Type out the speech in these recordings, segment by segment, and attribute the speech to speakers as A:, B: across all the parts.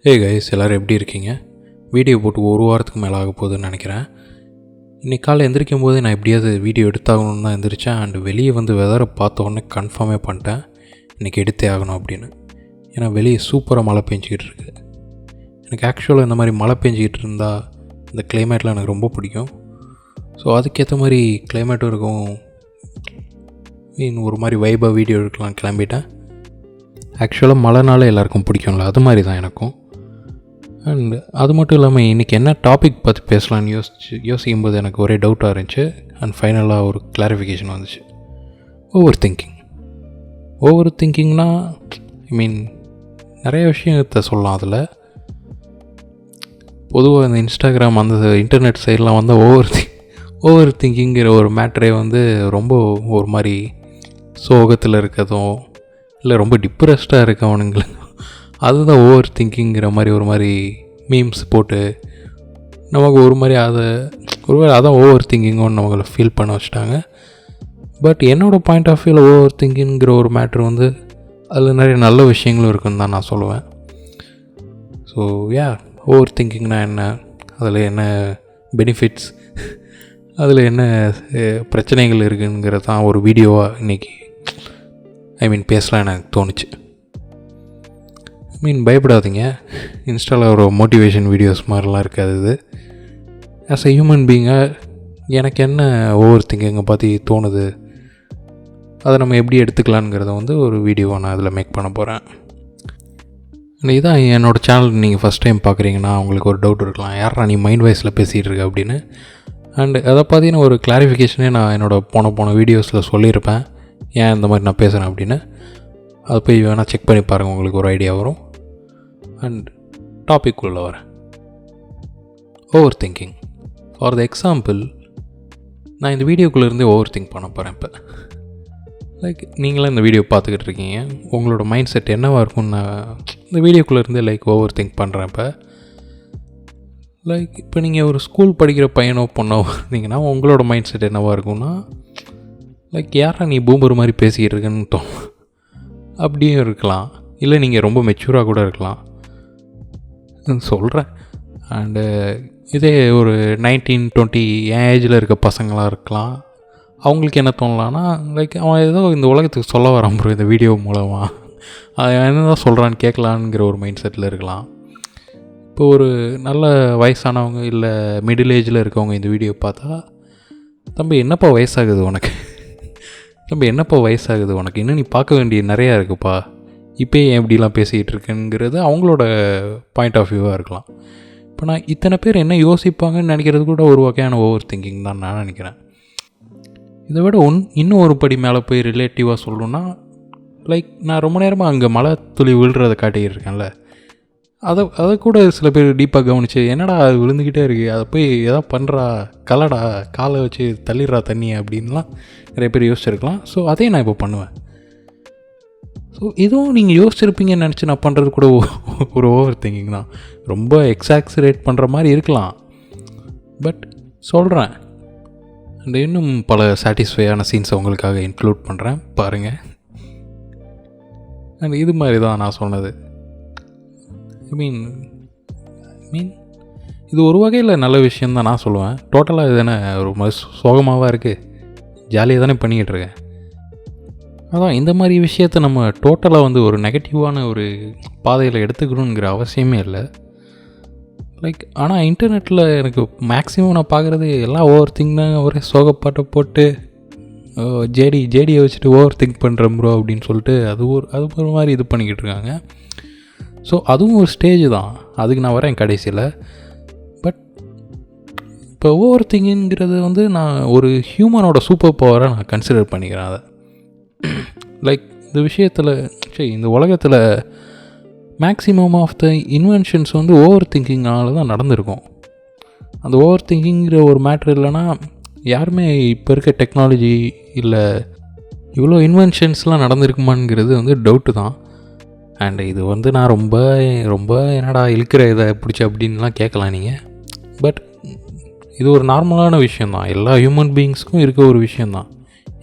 A: Hey guys, எல்லோரும் எப்படி இருக்கீங்க? வீடியோ போட்டு ஒரு வாரத்துக்கு மேலே ஆக போகுதுன்னு நினைக்கிறேன். இன்றைக்கி காலை எந்திரிக்கும் போது நான் எப்படியாவது வீடியோ எடுத்தாகணும்னு தான் எந்திரிச்சேன். அண்டு வெளியே வந்து வெதரை பார்த்த உடனே கன்ஃபார்மே பண்ணிட்டேன் இன்றைக்கி எடுத்தே ஆகணும் அப்படின்னு. ஏன்னா வெளியே சூப்பராக மழை பெஞ்சிக்கிட்டு இருக்குது. எனக்கு ஆக்சுவலாக இந்த மாதிரி மழை பெஞ்சிக்கிட்டு இருந்தால் இந்த கிளைமேட்லாம் எனக்கு ரொம்ப பிடிக்கும். ஸோ அதுக்கேற்ற மாதிரி கிளைமேட்டும் இருக்கும், ஒரு மாதிரி வைபாக வீடியோ எடுக்கலாம் கிளம்பிட்டேன். ஆக்சுவலாக மழைனால எல்லாருக்கும் பிடிக்கும்ல, அது மாதிரி தான் எனக்கும். அண்ட் அது மட்டும் இல்லாமல் இன்றைக்கி என்ன டாபிக் பற்றி பேசலான்னு யோசிக்கும்போது எனக்கு ஒரே டவுட்டாக இருந்துச்சு. அண்ட் ஃபைனலாக ஒரு கிளாரிஃபிகேஷன் வந்துச்சு. ஓவர் திங்கிங்னா நிறைய விஷயத்தை சொல்லலாம். அதில் பொதுவாக இந்த இன்ஸ்டாகிராம் அந்த இன்டர்நெட் சைட்லாம் வந்து ஓவர் திங்கிங்கிற ஒரு மேட்ரே வந்து ரொம்ப ஒரு மாதிரி சோகத்தில் இருக்கிறதும் இல்லை ரொம்ப டிப்ரெஸ்டாக இருக்கவனுங்களுக்கு அதுதான் ஓவர் திங்கிங்கிற மாதிரி ஒரு மாதிரி மீம்ஸ் போட்டு நமக்கு ஒரு மாதிரி ஒருவேளை அதான் ஓவர் திங்கிங்கன்னு நம்மளை ஃபீல் பண்ண வச்சுட்டாங்க. பட் என்னோடய பாயிண்ட் ஆஃப் வியூவில் ஓவர் திங்கிங்கிற ஒரு மேட்ரு வந்து அதில் நிறைய நல்ல விஷயங்களும் இருக்குன்னு தான் நான் சொல்லுவேன். ஸோ ஓவர் திங்கிங்னா என்ன, அதில் என்ன பெனிஃபிட்ஸ், அதில் என்ன பிரச்சனைகள் இருக்குங்கிறது தான் ஒரு வீடியோவாக இன்றைக்கி பேசலாம் எனக்கு தோணுச்சு. பயப்படாதீங்க, இன்ஸ்டாவில் ஒரு மோட்டிவேஷன் வீடியோஸ் மாதிரிலாம் இருக்காது. இது ஆஸ் எ ஹியூமன் பீயிங்காக எனக்கு என்ன ஓவர் திங்கிங்கை பற்றி தோணுது, அதை நம்ம எப்படி எடுத்துக்கலாங்கிறத வந்து ஒரு வீடியோவை நான் அதில் மேக் பண்ண போகிறேன். இதுதான் என்னோடய சேனல். நீங்கள் ஃபஸ்ட் டைம் பார்க்குறீங்கன்னா உங்களுக்கு ஒரு டவுட் இருக்கலாம், யாரா நீ மைண்ட் வாய்ஸில் பேசிகிட்டு இருக்க அப்படின்னு. அண்டு அதை பார்த்தீங்கன்னா ஒரு கிளாரிஃபிகேஷனே நான் என்னோடய போன வீடியோஸில் சொல்லியிருப்பேன், ஏன் இந்த மாதிரி நான் பேசுகிறேன் அப்படின்னு. அதை போய் வேணால் செக் பண்ணி பாருங்கள், உங்களுக்கு ஒரு ஐடியா வரும். அண்ட் டாபிக் உள்ள வரேன். Over thinking. For the example, நான் இந்த வீடியோக்குள்ளேருந்தே ஓவர் திங்க் பண்ண போகிறேன். இப்போ நீங்களாம் இந்த வீடியோ பார்த்துக்கிட்டு இருக்கீங்க, உங்களோட மைண்ட் செட் என்னவாக இருக்கும்னு நான் இந்த வீடியோக்குள்ளேருந்தே ஓவர் திங்க் பண்ணுறேன். இப்போ நீங்கள் ஒரு ஸ்கூல் படிக்கிற பையனோ பொண்ணோ இருந்தீங்கன்னா உங்களோட மைண்ட் செட் என்னவாக இருக்கும்னா, யாரா நீ பூமர் மாதிரி பேசிக்கிட்டு இருக்குன்னு அப்படியும் இருக்கலாம். இல்லை நீங்கள் ரொம்ப மெச்சூராக கூட இருக்கலாம் சொல்கிறேன். அண்டு இதே ஒரு 19-20 என் ஏஜில் இருக்க பசங்களாக இருக்கலாம். அவங்களுக்கு என்ன தோணலான்னா, அவன் ஏதோ இந்த உலகத்துக்கு சொல்ல வரான் ப்ரோ இந்த வீடியோ மூலமாக, அவன் என்ன தான் சொல்கிறான்னு கேட்கலான்ங்கிற ஒரு மைண்ட் செட்டில் இருக்கலாம். இப்போ ஒரு நல்ல வயசானவங்க இல்லை மிடில் ஏஜில் இருக்கவங்க இந்த வீடியோ பார்த்தா, தம்பி என்னப்பா வயசாகுது உனக்கு, இன்னும் நீ பார்க்க வேண்டிய நிறையா இருக்குப்பா, இப்போ ஏன் எப்படிலாம் பேசிக்கிட்டு இருக்குங்கிறது அவங்களோட பாயிண்ட் ஆஃப் வியூவாக இருக்கலாம். இப்போ நான் இத்தனை பேர் என்ன யோசிப்பாங்கன்னு நினைக்கிறது கூட ஒரு வகையான ஓவர் திங்கிங் தான் நான் நினைக்கிறேன். இதை விட இன்னும் ஒரு படி மேலே போய் ரிலேட்டிவாக சொல்லணுன்னா, நான் ரொம்ப நேரமாக அங்கே மழை துளி விழுறதை காட்டிக்கிட்டு இருக்கேன்ல, அதை கூட சில பேர் டீப்பாக கவனிச்சு, என்னடா அது விழுந்துக்கிட்டே இருக்குது, அதை போய் எதாவது பண்ணுறா, கலடா காலை வச்சு தள்ளிடுறா தண்ணி அப்படின்லாம் நிறைய பேர் யோசிச்சிருக்கலாம். ஸோ அதே நான் இப்போ பண்ணுவேன். ஸோ இதுவும் நீங்கள் யோசிச்சிருப்பீங்கன்னு நினச்சி நான் பண்ணுறது கூட ஒரு ஓவர் திங்கிங் தான். ரொம்ப எக்ஸாக்ஸரேட் பண்ணுற மாதிரி இருக்கலாம், பட் சொல்கிறேன். அண்ட் இன்னும் பல சாட்டிஸ்ஃபையான சீன்ஸை உங்களுக்காக இன்க்ளூட் பண்ணுறேன், பாருங்கள். அண்ட் இது மாதிரி தான் நான் சொன்னது. இது ஒரு வகையில் நல்ல விஷயந்தான் நான் சொல்லுவேன். டோட்டலாக இது தானே ஒரு மாதிரி சோகமாகவா இருக்குது, ஜாலியாக தானே பண்ணிக்கிட்டு இருக்கேன். அதான் இந்த மாதிரி விஷயத்தை நம்ம டோட்டலாக வந்து ஒரு நெகட்டிவான ஒரு பாதையில் எடுத்துக்கணுங்கிற அவசியமே இல்லை. ஆனால் இன்டர்நெட்டில் எனக்கு மேக்ஸிமம் நான் பார்க்குறது எல்லாம் ஓவர் திங்க் தான். ஒரே சோகப்பாட்டை போட்டு ஜேடியை வச்சுட்டு ஓவர் திங்க் பண்ணுறேன் ப்ரோ அப்படின்னு சொல்லிட்டு அது ஒரு மாதிரி இது பண்ணிக்கிட்டு இருக்காங்க. ஸோ அதுவும் ஒரு ஸ்டேஜ் தான், அதுக்கு நான் வரேன் கடைசியில். பட் இப்போ ஓவர் திங்கிங்கிறது வந்து நான் ஒரு ஹியூமனோட சூப்பர் பவரை நான் கன்சிடர் பண்ணிக்கிறேன். அதை இந்த விஷயத்தில் இந்த உலகத்தில் மேக்ஸிமம் ஆஃப் த இன்வென்ஷன்ஸ் வந்து ஓவர் திங்கிங்னால தான் நடந்திருக்கும். அந்த ஓவர் திங்கிங்கிற ஒரு மேட்ரு இல்லைன்னா யாருமே இப்போ இருக்க டெக்னாலஜி இல்லை இவ்வளோ இன்வென்ஷன்ஸ்லாம் நடந்திருக்குமாங்கிறது வந்து டவுட்டு தான். அண்டு இது வந்து நான் ரொம்ப ரொம்ப என்னடா இழுக்கிற இதை பிடிச்சி அப்படின்லாம் கேட்கலாம் நீங்கள். பட் இது ஒரு நார்மலான விஷயந்தான், எல்லா ஹியூமன் பீயிங்ஸ்க்கும் இருக்க ஒரு விஷயந்தான்.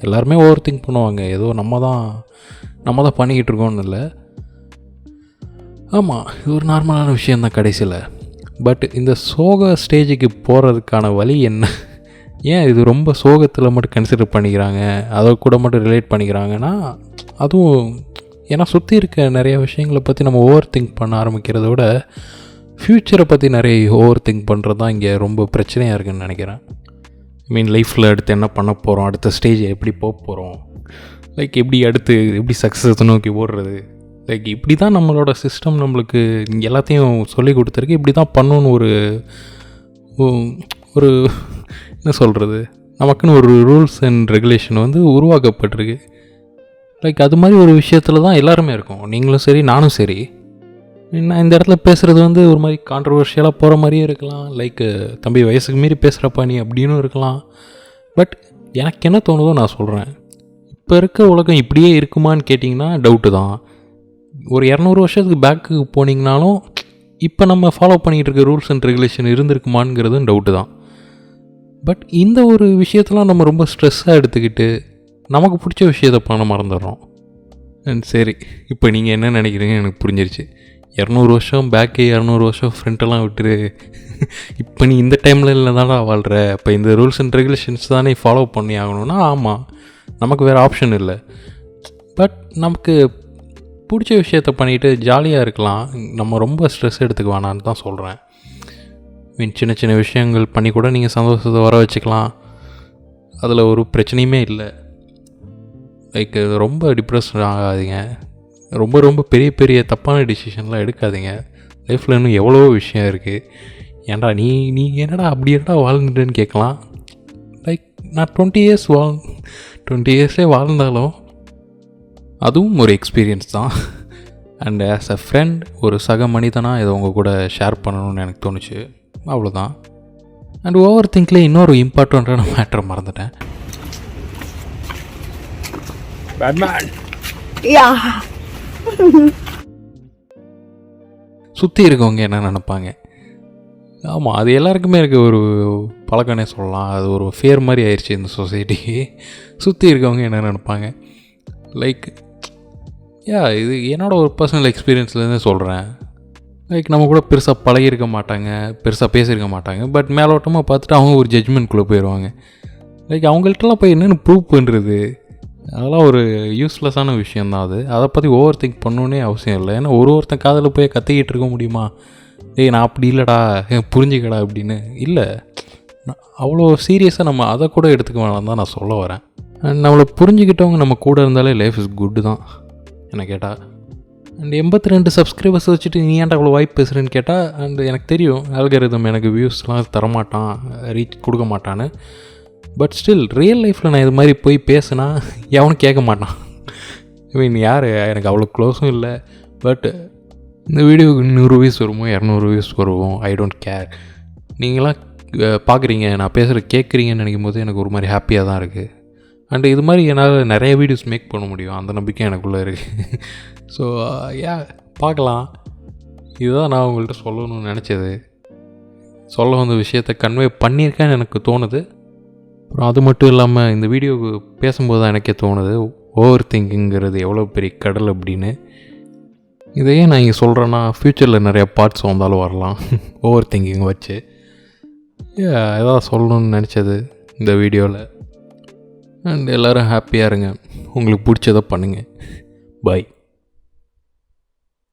A: எல்லாருமே ஓவர் திங்க் பண்ணுவாங்க, ஏதோ நம்ம தான் பண்ணிக்கிட்டு இருக்கோன்னு இல்லை. ஆமாம், இது ஒரு நார்மலான விஷயந்தான் கடைசியில். பட் இந்த சோக ஸ்டேஜுக்கு போகிறதுக்கான வழி என்ன? ஏன் இது ரொம்ப சோகத்தில் மட்டும் கன்சிடர் பண்ணிக்கிறாங்க, அதை கூட மட்டும் ரிலேட் பண்ணிக்கிறாங்கன்னா, அதுவும் ஏன்னா சுற்றி இருக்க நிறைய விஷயங்களை பற்றி நம்ம ஓவர் திங்க் பண்ண ஆரம்பிக்கிறத விட ஃப்யூச்சரை பற்றி நிறைய ஓவர் திங்க் பண்ணுறது தான் இங்கே ரொம்ப பிரச்சனையாக இருக்குதுன்னு நினைக்கிறேன். லைஃப்பில் அடுத்து என்ன பண்ண போகிறோம், அடுத்த ஸ்டேஜ் எப்படி போக போகிறோம், எப்படி அடுத்து எப்படி சக்ஸஸ் நோக்கி ஓடுறது, இப்படி தான் நம்மளோட சிஸ்டம் நம்மளுக்கு எல்லாத்தையும் சொல்லி கொடுத்துருக்கு. இப்படி தான் பண்ணணுன்னு ஒரு என்ன சொல்கிறது, நமக்குன்னு ஒரு ரூல்ஸ் அண்ட் ரெகுலேஷன் உருவாக்கப்பட்டிருக்கு. அது மாதிரி ஒரு விஷயத்தில் தான் எல்லாருமே இருக்கும். நீங்களும் சரி, நானும் சரி. நான் இந்த இடத்துல பேசுகிறது ஒரு மாதிரி கான்ட்ரவர்ஷியலாக போகிற மாதிரியே இருக்கலாம். தம்பி வயசுக்கு மீறி பேசுகிறப்பா நீ அப்படின்னு இருக்கலாம். பட் எனக்கு என்ன தோணுதோ நான் சொல்கிறேன். இப்போ இருக்க உலகம் இப்படியே இருக்குமான்னு கேட்டிங்கன்னா டவுட்டு தான். ஒரு 200 வருஷத்துக்கு பேக்கு போனீங்கனாலும் இப்போ நம்ம ஃபாலோ பண்ணிகிட்டு இருக்க ரூல்ஸ் அண்ட் ரெகுலேஷன் இருந்திருக்குமாங்கிறதும் டவுட்டு தான். பட் இந்த ஒரு விஷயத்தெலாம் நம்ம ரொம்ப ஸ்ட்ரெஸ்ஸாக எடுத்துக்கிட்டு நமக்கு பிடிச்ச விஷயத்தை பண்ண மறந்துடுறோம். சரி, இப்போ நீங்கள் என்ன நினைக்கிறீங்க எனக்கு புரிஞ்சிருச்சு. 200 வருஷம் பேக்கு, 200 வருஷம் ஃப்ரெண்டெல்லாம் விட்டுரு, இப்போ நீ இந்த டைமில் இல்லை தானே வாழ்கிற, இப்போ இந்த ரூல்ஸ் அண்ட் ரெகுலேஷன்ஸ் தானே ஃபாலோ பண்ணி ஆகணும்னா ஆமாம், நமக்கு வேறு ஆப்ஷன் இல்லை. பட் நமக்கு பிடிச்ச விஷயத்த பண்ணிவிட்டு ஜாலியாக இருக்கலாம். நம்ம ரொம்ப ஸ்ட்ரெஸ் எடுத்துக்க வேணான்னு தான் சொல்கிறேன். சின்ன சின்ன விஷயங்கள் பண்ணி கூட நீங்கள் சந்தோஷத்தை வர வச்சுக்கலாம். அதில் ஒரு பிரச்சனையுமே இல்லை. ரொம்ப டிப்ரெஸ் ஆகாதீங்க. ரொம்ப ரொம்ப பெரிய பெரிய தப்பான டிசிஷன்லாம் எடுக்காதீங்க. லைஃப்பில் இன்னும் எவ்வளோ விஷயம் இருக்குது. ஏன்டா நீ என்னடா அப்படி என்னடா வாழ்ந்துட்டேன்னு கேட்கலாம். நான் 20 இயர்ஸே வாழ்ந்தாலும் அதுவும் ஒரு எக்ஸ்பீரியன்ஸ் தான். அண்ட் ஆஸ் அ ஃப்ரெண்ட், ஒரு சக மனிதனாக இதை உங்கள் கூட ஷேர் பண்ணணும்னு எனக்கு தோணுச்சு. அவ்வளோதான். அண்ட் ஓவர் திங்க்லேயே இன்னொரு இம்பார்ட்டண்ட்டான மேட்டரை மறந்துட்டேன். பேட்மேன் சுற்றி இருக்கவங்க என்ன நினைப்பாங்க? ஆமாம், அது எல்லாருக்குமே இருக்க ஒரு பழக்கனே சொல்லலாம். அது ஒரு ஃபியர் மாதிரி ஆயிடுச்சு இந்த சொசைட்டிக்கு. சுற்றி இருக்கவங்க என்ன நினைப்பாங்க? இது என்னோட ஒரு பர்சனல் எக்ஸ்பீரியன்ஸ்லேருந்தே சொல்கிறேன். நம்ம கூட பெருசாக பழகியிருக்க மாட்டாங்க, பெருசாக பேசியிருக்க மாட்டாங்க. பட் மேலோட்டமாக பார்த்துட்டு அவங்க ஒரு ஜட்ஜ்மெண்ட்குள்ளே போயிடுவாங்க. அவங்கள்ட்டலாம் போய் என்னென்னு ப்ரூவ் பண்ணுறது, அதெல்லாம் ஒரு யூஸ்லெஸ்ஸான விஷயந்தான். அதை பற்றி ஓவர் திங்க் பண்ணணுன்னே அவசியம் இல்லை. ஏன்னா ஒருத்தன் காதில் போய் கத்திக்கிட்டு இருக்க முடியுமா? நான் அப்படி இல்லைடா, புரிஞ்சுக்கடா அப்படின்னு இல்லை. அவ்வளோ சீரியஸாக நம்ம அதை கூட எடுத்துக்க வேணாம் தான் நான் சொல்ல வரேன். நம்மளை புரிஞ்சுக்கிட்டவங்க நம்ம கூட இருந்தாலே லைஃப் இஸ் குட்டு தான் என்ன கேட்டால். அண்ட் 82 சப்ஸ்கிரைபர்ஸ் வச்சுட்டு நீ ஏன்டா அவ்வளோ வாய்ப்பு பேசுகிறேன்னு கேட்டால், அண்ட் எனக்கு தெரியும் அல்காரிதம் எனக்கு வியூஸ்லாம் தரமாட்டான், ரீச் கொடுக்க மாட்டான்னு. பட் ஸ்டில் ரியல் லைஃப்பில் நான் இது மாதிரி போய் பேசுனா எவனும் கேட்க மாட்டான். யார் எனக்கு அவ்வளோ க்ளோஸும் இல்லை. பட் இந்த வீடியோவுக்கு 100 வியூஸ் வருமோ 200 வியூஸ் வருவோம், ஐ டோன்ட் கேர். நீங்களாம் பார்க்குறீங்க, நான் பேசுகிற கேட்குறீங்கன்னு நினைக்கும் போது எனக்கு ஒரு மாதிரி ஹாப்பியாக தான் இருக்குது. அண்ட் இது மாதிரி என்னால் நிறைய வீடியோஸ் மேக் பண்ண முடியும், அந்த நம்பிக்கை எனக்குள்ளே இருக்குது. ஸோ பார்க்கலாம். இதுதான் நான் உங்கள்கிட்ட சொல்லணும்னு நினச்சது. சொல்ல வந்த விஷயத்தை கன்வே பண்ணியிருக்கேன்னு எனக்கு தோணுது. அப்புறம் அது மட்டும் இல்லாமல் இந்த வீடியோவுக்கு பேசும்போது தான் எனக்கே தோணுது ஓவர் திங்கிங்கிறது எவ்வளோ பெரிய கடல் அப்படின்னு. இதையே நான் இங்கே சொல்கிறேன்னா ஃப்யூச்சரில் நிறையா பார்ட்ஸ் வந்தாலும் வரலாம் ஓவர் திங்கிங் வச்சு. எதாவது சொல்லணும்னு நினச்சது இந்த வீடியோவில். அண்ட் எல்லோரும் ஹாப்பியாக இருங்க, உங்களுக்கு பிடிச்சதை பண்ணுங்கள். பாய்.